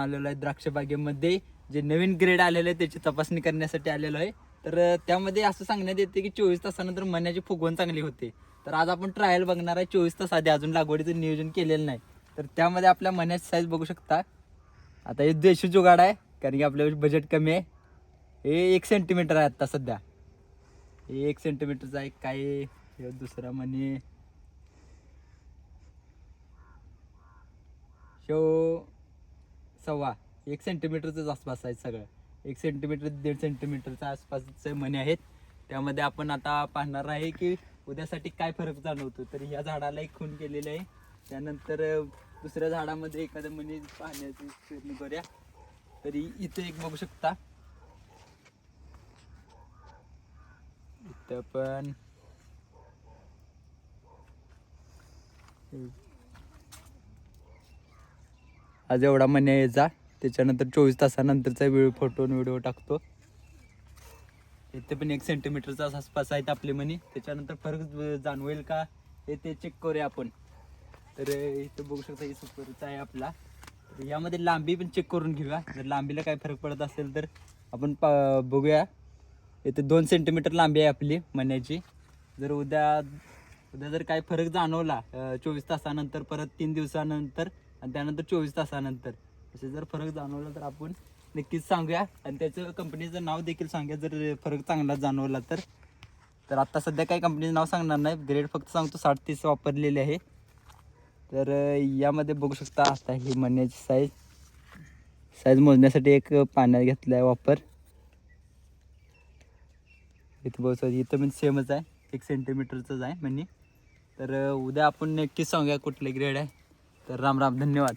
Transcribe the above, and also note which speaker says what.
Speaker 1: आलेलो आहे द्राक्ष बागेमध्ये जे नवीन ग्रेड आलेले आहे त्याची तपासणी करण्यासाठी आलेलो आहे. तर त्यामध्ये असं सांगण्यात येते की 24 तासानंतर मण्याची फुगवण चांगली होते. तर आज आपण ट्रायल बघणार आहे. 24 तास आधी अजून लागवडीचं नियोजन केलेलं नाही. तर त्यामध्ये आपल्या मण्याची साईज बघू शकता. आता हे देशी जुगाड आहे कारण की आपल्या बजेट कमी आहे. हे 1 सेंटीमीटर आहे आता सध्या. हे 1 सेंटीमीटरचा आहे. काय दुसरा मणी शो 1.25 सेंटीमीटरचंच आसपास आहे सगळं. 1 सेंटीमीटर 1.5 सेंटीमीटरच्या आसपासचे मणी आहेत. त्यामध्ये आपण आता पाहणार आहे की उद्यासाठी काय फरक जाणवतो. तर ह्या झाडाला एक खून केलेलं आहे. त्यानंतर दुसऱ्या झाडामध्ये एखाद्या मणी पाहण्याची प्रयत्न करूया. तरी इथे एक बघू शकता. इथं पण आज एवढा मणी यायचा. त्याच्यानंतर 24 तासानंतरचा फोटो आणि व्हिडिओ टाकतो. इथे पण 1 सेंटीमीटरचा आसपास आहेत आपले मणी. त्याच्यानंतर फरक जाणवेल का हे ते चेक करूया आपण. तर इथं बघू शकता ही सुपरचा आहे आपला. तर यामध्ये लांबी पण चेक करून घेऊया. जर लांबीला काय फरक पडत असेल तर आपण बघूया. इथे 2 सेंटीमीटर लांबी आहे आपली मण्याची. जर उद्या जर काय फरक जाणवला 24 तासानंतर, परत 3 दिवसानंतर आणि त्यानंतर 24 तासानंतर असे जर फरक जाणवला तर आपण नक्कीच सांगूया. आणि त्याचं कंपनीचं नाव देखील सांगूया जर फरक चांगला जाणवला तर. तर आत्ता सध्या काही कंपनीचं नाव सांगणार नाही. ग्रेड फक्त सांगतो 60-30 वापरलेले आहे. तर यामध्ये बघू शकता आता ही मण्याची साईज मोजण्यासाठी एक पाण्यात घेतला आहे वापर. इथं बघू शकता. इथं पण सेमच आहे. 1 सेंटीमीटरचंच आहे मनी. तर उद्या आपण नक्कीच सांगूया कुठले ग्रेड आहे. तर राम राम, धन्यवाद.